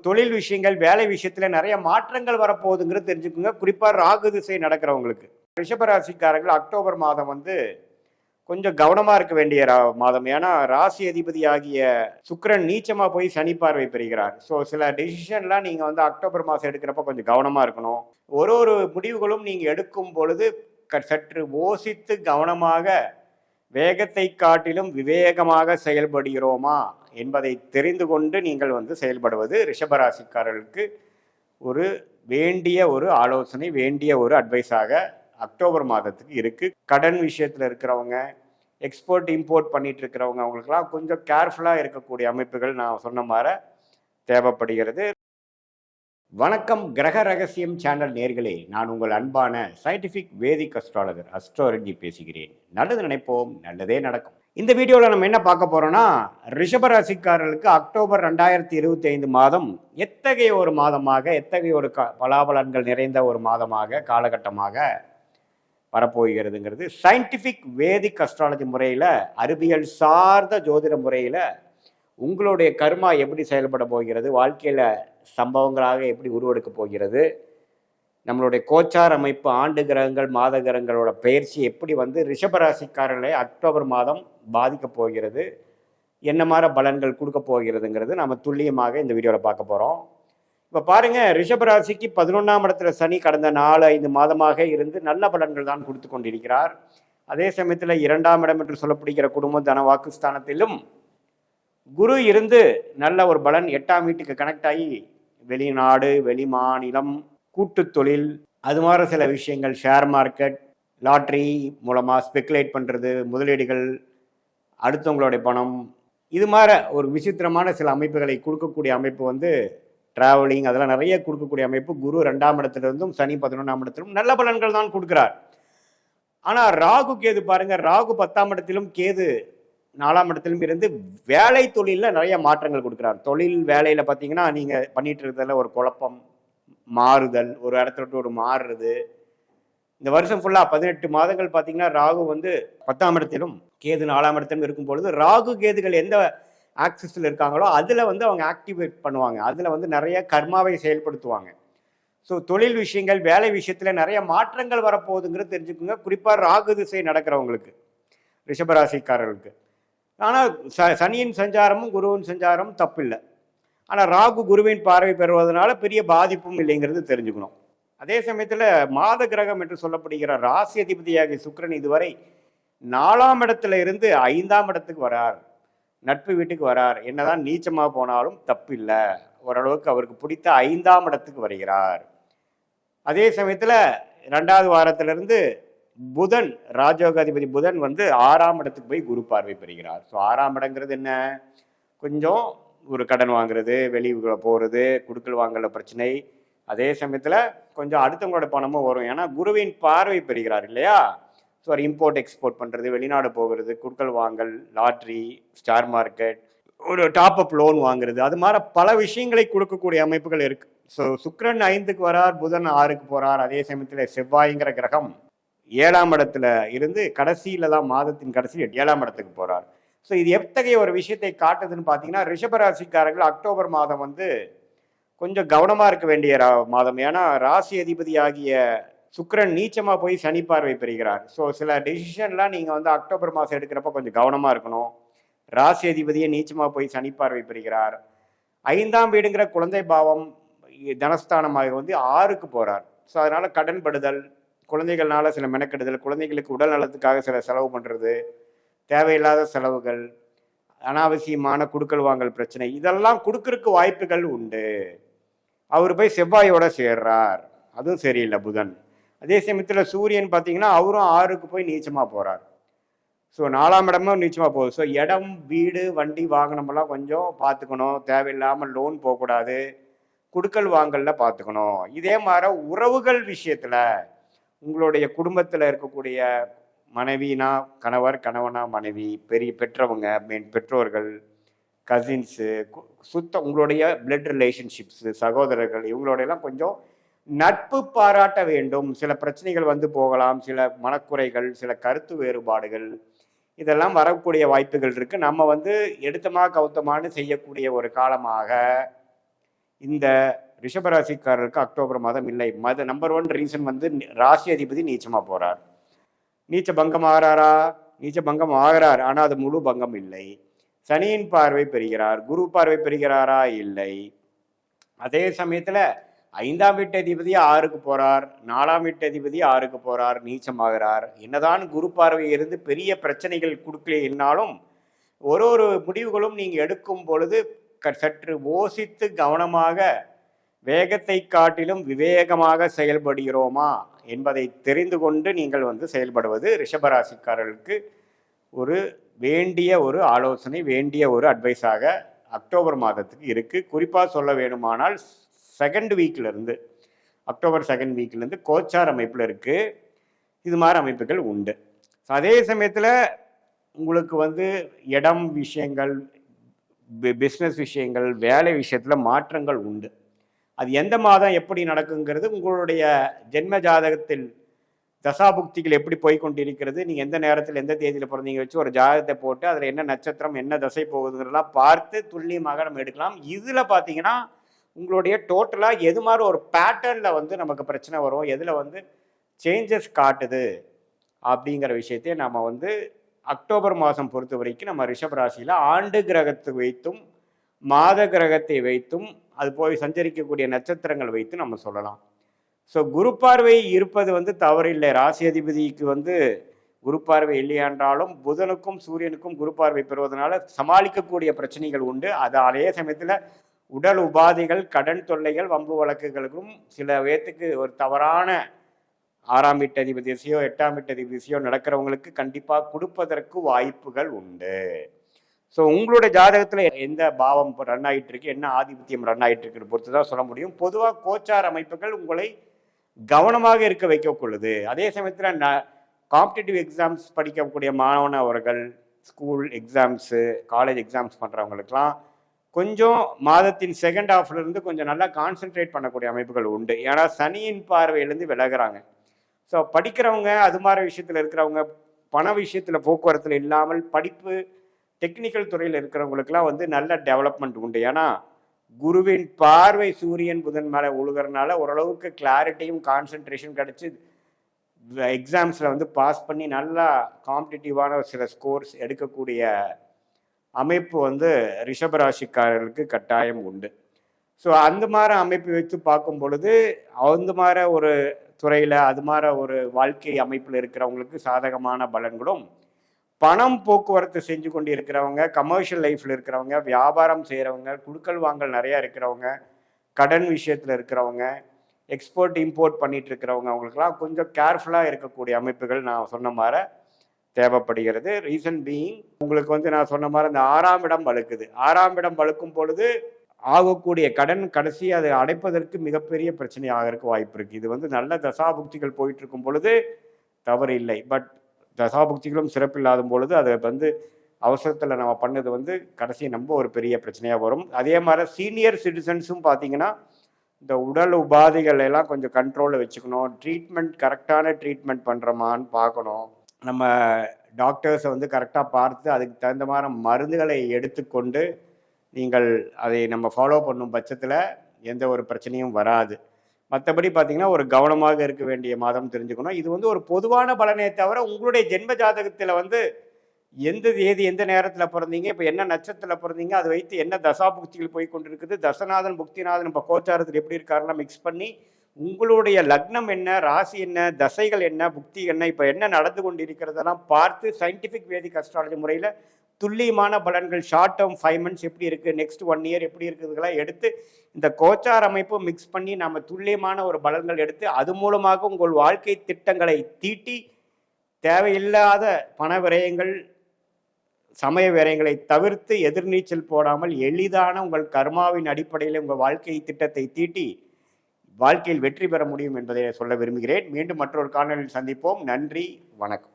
தொழில் விஷயங்கள், வேலை விஷயத்துல நிறைய மாற்றங்கள் வரப்போகுதுங்கிறது தெரிஞ்சுக்குங்க. குறிப்பா ராகு திசை நடக்கிறவங்களுக்கு. ரிஷபராசிக்காரர்கள் அக்டோபர் மாதம் வந்து கொஞ்சம் கவனமா இருக்க வேண்டிய மாதம். ஏன்னா ராசி அதிபதி ஆகிய சுக்கிரன் நீச்சமா போய் சனி பார்வை பெறுகிறார். ஸோ சில டெசிஷன்லாம் நீங்க வந்து அக்டோபர் மாதம் எடுக்கிறப்ப கொஞ்சம் கவனமா இருக்கணும். ஒரு ஒரு முடிவுகளும் நீங்க எடுக்கும் பொழுது சற்று யோசித்து கவனமாக, வேகத்தை காட்டிலும் விவேகமாக செயல்படுகிறோமா என்பதை தெரிந்து கொண்டு நீங்கள் வந்து செயல்படுவது ரிஷபராசிக்காரர்களுக்கு ஒரு வேண்டிய ஒரு ஆலோசனை, வேண்டிய ஒரு அட்வைஸாக அக்டோபர் மாதத்துக்கு இருக்கு. கடன் விஷயத்துல இருக்கிறவங்க, எக்ஸ்போர்ட் இம்போர்ட் பண்ணிட்டு இருக்கிறவங்க, அவங்களுக்கெல்லாம் கொஞ்சம் கேர்ஃபுல்லா இருக்கக்கூடிய அமைப்புகள் நான் சொன்ன மாதிரி தேவைப்படுகிறது. வணக்கம் கிரக ரகசியம் சேனல் நேர்களே, நான் உங்கள் அன்பான சயின்டிஃபிக் வேதிக் அஸ்ட்ராலஜர் அஸ்ட்ரோலஜி பேசுகிறேன். நல்லது நினைப்போம், நல்லதே நடக்கும். இந்த வீடியோவில் நம்ம என்ன பார்க்க போறோம்னா, ரிஷபராசிக்காரர்களுக்கு அக்டோபர் 2025 மாதம் எத்தகைய ஒரு மாதமாக, எத்தகைய ஒரு பலாபலன்கள் நிறைந்த ஒரு மாதமாக, காலகட்டமாக வரப்போகிறதுங்கிறது சயின்டிஃபிக் வேதிக் அஸ்ட்ராலஜி முறையில், அறிவியல் சார்ந்த ஜோதிட முறையில் உங்களுடைய கர்மா எப்படி செயல்பட போகிறது, வாழ்க்கையில் சம்பவங்களாக எப்படி உருவெடுக்க போகிறது, நம்மளுடைய கோச்சார் அமைப்பு, ஆண்டு கிரகங்கள், மாத கிரகங்களோட பயிற்சி எப்படி வந்து ரிஷபராசிக்காரர்களை அக்டோபர் மாதம் பாதிக்க போகிறது, என்ன மாதிரி பலன்கள் கொடுக்க போகிறதுங்கிறது நம்ம துல்லியமாக இந்த வீடியோவில் பார்க்க போகிறோம். இப்போ பாருங்க, ரிஷபராசிக்கு 11ஆம் இடத்துல சனி கடந்த 4-5 மாதமாக இருந்து நல்ல பலன்கள் தான் கொடுத்து கொண்டிருக்கிறார். அதே சமயத்தில் 2ஆம் இடம் என்று சொல்லப்படுகிற குடும்ப தன வாக்குஸ்தானத்திலும் குரு இருந்து நல்ல ஒரு பலன் 8ஆம் வீட்டுக்கு கனெக்ட் ஆகி வெளிநாடு, வெளி மாநிலம், கூட்டு தொழில், அது மாதிரி சில விஷயங்கள், ஷேர் மார்க்கெட், லாட்ரி மூலமாக ஸ்பெக்குலேட் பண்ணுறது, முதலீடுகள், அடுத்தவங்களுடைய பணம், இது மாதிரி ஒரு விசித்திரமான சில அமைப்புகளை கொடுக்கக்கூடிய அமைப்பு வந்து டிராவலிங், அதெல்லாம் நிறைய கொடுக்கக்கூடிய அமைப்பு. குரு 2ஆம் இடத்திலிருந்தும் சனி 11ஆம் இடத்திலும் நல்ல பலன்கள் தான் கொடுக்குறார். ஆனால் ராகு கேது பாருங்க, ராகு 10ஆம் இடத்திலும் கேது 4ஆம் இடத்திலும் இருந்து வேலை தொழிலில் நிறைய மாற்றங்கள் கொடுக்குறார். தொழில் வேலையில் பார்த்தீங்கன்னா நீங்கள் பண்ணிட்டு இருக்கிறதுல ஒரு குழப்பம், மாறுதல், ஒரு இடத்துல விட்டு ஒரு மாறுறது. இந்த வருஷம் ஃபுல்லாக 18 மாதங்கள் பார்த்தீங்கன்னா ராகு வந்து 10ஆம் இடத்திலும் கேது 4ஆம் இடத்திலும் இருக்கும் பொழுது, ராகு கேதுகள் எந்த ஆக்சிஸில் இருக்காங்களோ அதில் வந்து அவங்க ஆக்டிவேட் பண்ணுவாங்க. அதில் வந்து நிறைய கர்மாவை செயல்படுத்துவாங்க. ஸோ தொழில் விஷயங்கள், வேலை விஷயத்தில் நிறைய மாற்றங்கள் வரப்போகுதுங்கிறது தெரிஞ்சுக்குங்க. குறிப்பாக ராகு திசை நடக்கிறவங்களுக்கு, ரிஷபராசிக்காரர்களுக்கு. ஆனால் சனியின் சஞ்சாரமும் குருவின் சஞ்சாரமும் தப்பில்லை. ஆனால் ராகு குருவின் பார்வை பெறுவதனால பெரிய பாதிப்பும் இல்லைங்கிறது தெரிஞ்சுக்கணும். அதே சமயத்தில் மாத கிரகம் என்று சொல்லப்படுகிற ராசி அதிபதியாகிய சுக்கிரன் இதுவரை 4ஆம் இடத்துல இருந்து 5ஆம் இடத்துக்கு வரார், நட்பு வீட்டுக்கு வரார். என்னதான் நீச்சமாக போனாலும் தப்பில்லை, ஓரளவுக்கு அவருக்கு பிடித்த 5ஆம் இடத்துக்கு வருகிறார். அதே சமயத்தில் 2வது வாரத்திலிருந்து புதன், ராஜயோக அதிபதி புதன் வந்து 6ஆம் இடத்துக்கு போய் குரு பார்வை பெறுகிறார். ஸோ 6ஆம் இடங்கிறது என்ன, கொஞ்சம் ஒரு கடன் வாங்குறது, வெளியூர்களை போகிறது, குடுக்கல் வாங்கல பிரச்சனை. அதே சமயத்தில் கொஞ்சம் அடுத்தவங்களோட பணமும் வரும். ஏன்னா குருவின் பார்வை பெறுகிறார் இல்லையா. ஸோ ஒரு இம்போர்ட் எக்ஸ்போர்ட் பண்ணுறது, வெளிநாடு போகிறது, குடுக்கல் வாங்கல், லாட்ரி, ஸ்டார் மார்க்கெட், ஒரு டாப் அப் லோன் வாங்குறது, அது மாதிரி பல விஷயங்களை கொடுக்கக்கூடிய அமைப்புகள் இருக்குது. ஸோ சுக்கிரன் 5க்கு வரார், புதன் 6க்கு போகிறார். அதே சமயத்தில் செவ்வாய்ங்கிற கிரகம் 7ஆம் இடத்துல இருந்து கடைசியில் தான், மாதத்தின் கடைசியில் 7ஆம் இடத்துக்கு போகிறார். ஸோ இது எத்தகைய ஒரு விஷயத்தை காட்டுதுன்னு பார்த்தீங்கன்னா, ரிஷபராசிக்காரர்கள் அக்டோபர் மாதம் வந்து கொஞ்சம் கவனமாக இருக்க வேண்டிய மாதம். ஏன்னா ராசி அதிபதி ஆகிய சுக்கிரன் நீச்சமாக போய் சனி பார்வை பெறுகிறார். ஸோ சில டெசிஷன்லாம் நீங்கள் வந்து அக்டோபர் மாதம் எடுக்கிறப்ப கொஞ்சம் கவனமாக இருக்கணும். ராசி அதிபதியை நீச்சமாக போய் சனி பார்வை பெறுகிறார். 5ஆம் வீடுங்கிற குழந்தை பாவம், தனஸ்தானமாக வந்து 6க்கு போகிறார். ஸோ அதனால் கடன் படுதல், குழந்தைகள்னால சில மெனக்கெடுதல், குழந்தைகளுக்கு உடல் நலத்துக்காக சில செலவு பண்ணுறது, தேவையில்லாத செலவுகள், அனாவசியமான குடுக்கல் வாங்கல் பிரச்சனை, இதெல்லாம் கொடுக்கறதுக்கு வாய்ப்புகள் உண்டு. அவர் போய் செவ்வாயோட சேர்றார், அதுவும் சரியில்லை புதன். அதே சமயத்தில் சூரியன் பார்த்தீங்கன்னா அவரும் 6க்கு போய் நீச்சமாக போகிறார். ஸோ 4ஆம் இடமும் நீச்சமாக போகுது. ஸோ இடம், வீடு, வண்டி, வாகனமெல்லாம் கொஞ்சம் பார்த்துக்கணும். தேவையில்லாமல் லோன் போகக்கூடாது. குடுக்கல் வாங்கலில் பார்த்துக்கணும். இதே மாதிரி உறவுகள் விஷயத்தில், உங்களுடைய குடும்பத்தில் இருக்கக்கூடிய மனைவினா கணவர், கணவனா மனைவி, பெற்றவங்க, பெற்றோர்கள், கசின்ஸு, உங்களுடைய பிளட் ரிலேஷன்ஷிப்ஸு, சகோதரர்கள், இவங்களோடையெல்லாம் கொஞ்சம் நட்பு பாராட்ட வேண்டும். சில பிரச்சனைகள் வந்து போகலாம், சில மனக்குறைகள், சில கருத்து வேறுபாடுகள், இதெல்லாம் வரக்கூடிய வாய்ப்புகள் இருக்குது. நம்ம வந்து எடுத்தமா கவுத்தமானு செய்யக்கூடிய ஒரு காலமாக இந்த ரிஷபராசிக்காரருக்கு அக்டோபர் மாதம் இல்லை. நம்பர் 1 ரீசன் வந்து ராசி அதிபதி நீச்சமாக போகிறார். நீச்ச பங்கம் ஆகிறாரா? நீச்ச பங்கம் ஆகிறார், ஆனால் அது முழு பங்கம் இல்லை. சனியின் பார்வை பெறுகிறார். குரு பார்வை பெறுகிறாரா? இல்லை. அதே சமயத்தில் 5ஆம் வீட்டு அதிபதி 6க்கு போகிறார், 4ஆம் வீட்டு அதிபதி 6க்கு போகிறார், நீச்சமாகிறார். என்னதான் குரு பார்வை இருந்து பெரிய பிரச்சனைகள் கொடுக்கலைன்னாலும் ஒரு முடிவுகளும் நீங்கள் எடுக்கும் பொழுது சற்று யோசித்து கவனமாக, வேகத்தை காட்டிலும் விவேகமாக செயல்படுகிறோமா என்பதை தெரிந்து கொண்டு நீங்கள் வந்து செயல்படுவது ரிஷபராசிக்காரர்களுக்கு ஒரு வேண்டிய ஒரு ஆலோசனை, வேண்டிய ஒரு அட்வைஸாக அக்டோபர் மாதத்துக்கு இருக்குது. குறிப்பாக சொல்ல வேணுமானால் அக்டோபர் 2nd வீக்லேருந்து கோச்சார் அமைப்பில் இருக்குது. இது மாதிரி அமைப்புகள் உண்டு. அதே சமயத்தில் உங்களுக்கு வந்து இடம் விஷயங்கள், பிஸ்னஸ் விஷயங்கள், வேலை விஷயத்தில் மாற்றங்கள் உண்டு. அது எந்த மாதம் எப்படி நடக்குங்கிறது உங்களுடைய ஜென்ம ஜாதகத்தில் தசாபுக்திகள் எப்படி போய்கொண்டிருக்கிறது, நீங்கள் எந்த நேரத்தில் எந்த தேதியில் பிறந்தீங்க வச்சு ஒரு ஜாதகத்தை போட்டு அதில் என்ன நட்சத்திரம் என்ன தசை போகுதுங்கிறதெல்லாம் பார்த்து துல்லியமாக நம்ம எடுக்கலாம். இதில் பார்த்தீங்கன்னா உங்களுடைய டோட்டலாக எது மாதிரி ஒரு பேட்டர்னில் வந்து நமக்கு பிரச்சனை வரும், எதில் வந்து சேஞ்சஸ் காட்டுது அப்படிங்கிற விஷயத்தையே நம்ம வந்து அக்டோபர் மாதம் பொறுத்த வரைக்கும் நம்ம ரிஷபராசியில் ஆண்டு கிரகத்தை வைத்தும் மாத கிரகத்தை வைத்தும் அது போய் சஞ்சரிக்கக்கூடிய நட்சத்திரங்கள் வைத்து நம்ம சொல்லலாம். ஸோ குரு பார்வை இருப்பது வந்து தவறில்லை. ராசி அதிபதிக்கு வந்து குரு பார்வை இல்லையென்றாலும் புதனுக்கும் சூரியனுக்கும் குரு பார்வை பெறுவதனால சமாளிக்கக்கூடிய பிரச்சனைகள் உண்டு. அது அதே சமயத்தில் உடல் உபாதைகள், கடன் தொல்லைகள், வம்பு வழக்குகளுக்கும் சில பேர்த்துக்கு ஒரு தவறான 6ஆம் வீட்டு அதிபதியோ 8ஆம் வீட்டு அதிபதியோ நடக்கிறவங்களுக்கு கண்டிப்பாக கொடுப்பதற்கு வாய்ப்புகள் உண்டு. ஸோ உங்களோட ஜாதகத்தில் எந்த பாவம் ரன் ஆகிட்டு இருக்கு, என்ன ஆதிபத்தியம் ரன் ஆகிட்டு இருக்குன்னு பொறுத்து தான் சொல்ல முடியும். பொதுவாக கோச்சார் அமைப்புகள் உங்களை கவனமாக இருக்க வைக்கக்கூடாது. அதே சமயத்தில் காம்படிட்டிவ் எக்ஸாம்ஸ் படிக்கக்கூடிய மாணவர்கள், ஸ்கூல் எக்ஸாம்ஸு, காலேஜ் எக்ஸாம்ஸ் பண்ணுறவங்களுக்கெல்லாம் கொஞ்சம் மாதத்தின் செகண்ட் ஹாஃப்லேருந்து கொஞ்சம் நல்லா கான்சென்ட்ரேட் பண்ணக்கூடிய அமைப்புகள் உண்டு. ஏன்னா சனியின் பார்வையிலேருந்து விலகிறாங்க. ஸோ படிக்கிறவங்க, அது மாதிரி விஷயத்தில் இருக்கிறவங்க, பண விஷயத்தில் போக்குவரத்தில் இல்லாமல் படிப்பு டெக்னிக்கல் துறையில் இருக்கிறவங்களுக்குலாம் வந்து நல்ல டெவலப்மெண்ட் உண்டு. ஏன்னா குருவின் பார்வை சூரியன் புதன் மேலே உழுகிறனால ஓரளவுக்கு கிளாரிட்டியும் கான்சென்ட்ரேஷன் கிடச்சி எக்ஸாம்ஸில் வந்து பாஸ் பண்ணி நல்லா காம்படிட்டிவான சில ஸ்கோர்ஸ் எடுக்கக்கூடிய அமைப்பு வந்து ரிஷபராசிக்காரர்களுக்கு கட்டாயம் உண்டு. ஸோ அந்த மாதிரி அமைப்பு வச்சு பார்க்கும் பொழுது அந்த மாதிரி ஒரு துறையில், அது மாதிரி ஒரு வாழ்க்கை அமைப்பில் இருக்கிறவங்களுக்கு சாதகமான பலன்களும், பணம் போக்குவரத்து செஞ்சு கொண்டு இருக்கிறவங்க, கமர்ஷியல் லைஃப்பில் இருக்கிறவங்க, வியாபாரம் செய்கிறவங்க, குடுக்கல் வாங்கல் நிறையா இருக்கிறவங்க, கடன் விஷயத்தில் இருக்கிறவங்க, எக்ஸ்போர்ட் இம்போர்ட் பண்ணிட்டு இருக்கிறவங்க, அவங்களுக்கெல்லாம் கொஞ்சம் கேர்ஃபுல்லாக இருக்கக்கூடிய அமைப்புகள் நான் சொன்ன மாதிரி தேவைப்படுகிறது. ரீசன் பீயிங், உங்களுக்கு வந்து நான் சொன்ன மாதிரி இந்த 6ஆம் இடம் வலுக்குது. 6ஆம் இடம் வலுக்கும் பொழுது ஆகக்கூடிய கடன் கடைசி அதை அடைப்பதற்கு மிகப்பெரிய பிரச்சனை ஆகிறதுக்கு வாய்ப்பு இருக்குது. இது வந்து நல்ல தசாபுக்திகள் போயிட்டு இருக்கும் பொழுது தவறு இல்லை. பட் தசாபுக்திகளும் சிறப்பில்லாத பொழுது அதை வந்து அவசரத்தில் நம்ம பண்ணது வந்து கடைசி நம்ம ஒரு பெரிய பிரச்சனையாக வரும். அதே மாதிரி சீனியர் சிட்டிசன்ஸும் பார்த்தீங்கன்னா இந்த உடல் உபாதைகள் எல்லாம் கொஞ்சம் கண்ட்ரோலில் வச்சுக்கணும். ட்ரீட்மெண்ட் கரெக்டான ட்ரீட்மெண்ட் பண்ணுறோமான்னு பார்க்கணும். நம்ம டாக்டர்ஸை வந்து கரெக்டாக பார்த்து அதுக்கு தகுந்த மாதிரி மருந்துகளை எடுத்துக்கொண்டு நீங்கள் அதை நம்ம ஃபாலோ பண்ணும் பட்சத்தில் எந்த ஒரு பிரச்சனையும் வராது. மற்றபடி பார்த்தீங்கன்னா ஒரு கவனமாக இருக்க வேண்டிய மாதம் தெரிஞ்சுக்கணும். இது வந்து ஒரு பொதுவான பலனே தவிர உங்களுடைய ஜென்ம ஜாதகத்தில் வந்து எந்த தேதி எந்த நேரத்தில் பிறந்தீங்க, இப்போ என்ன நட்சத்திரத்தில் பிறந்தீங்க, அதை வைத்து என்ன தசாபுக்திகள் போய் கொண்டிருக்குது, தசநாதன் புக்திநாதன் இப்போ கோச்சாரத்தில் எப்படி இருக்காருன்னா மிக்ஸ் பண்ணி உங்களுடைய லக்னம் என்ன, ராசி என்ன, தசைகள் என்ன, புக்தி என்ன, இப்போ என்ன நடந்து கொண்டு இருக்கிறதெல்லாம் பார்த்து சயின்டிஃபிக் வேதிக் அஸ்ட்ராலஜி முறையில் துல்லியமான பலன்கள் ஷார்ட் டேர்ம் 5 months எப்படி இருக்குது, நெக்ஸ்ட் 1 year எப்படி இருக்குதுலாம் எடுத்து இந்த கோச்சார் அமைப்பு மிக்ஸ் பண்ணி நம்ம துல்லியமான ஒரு பலன்கள் எடுத்து அது மூலமாக உங்கள் வாழ்க்கை திட்டங்களை தீட்டி தேவையில்லாத பண விரயங்கள், சமய விரயங்களை தவிர்த்து எதிர்நீச்சல் போடாமல் எளிதான உங்கள் கர்மாவின் அடிப்படையில் உங்கள் வாழ்க்கை திட்டத்தை தீட்டி வாழ்க்கையில் வெற்றி பெற முடியும் என்பதை சொல்ல விரும்புகிறேன். மீண்டும் மற்றொரு காணொலியில் சந்திப்போம். நன்றி, வணக்கம்.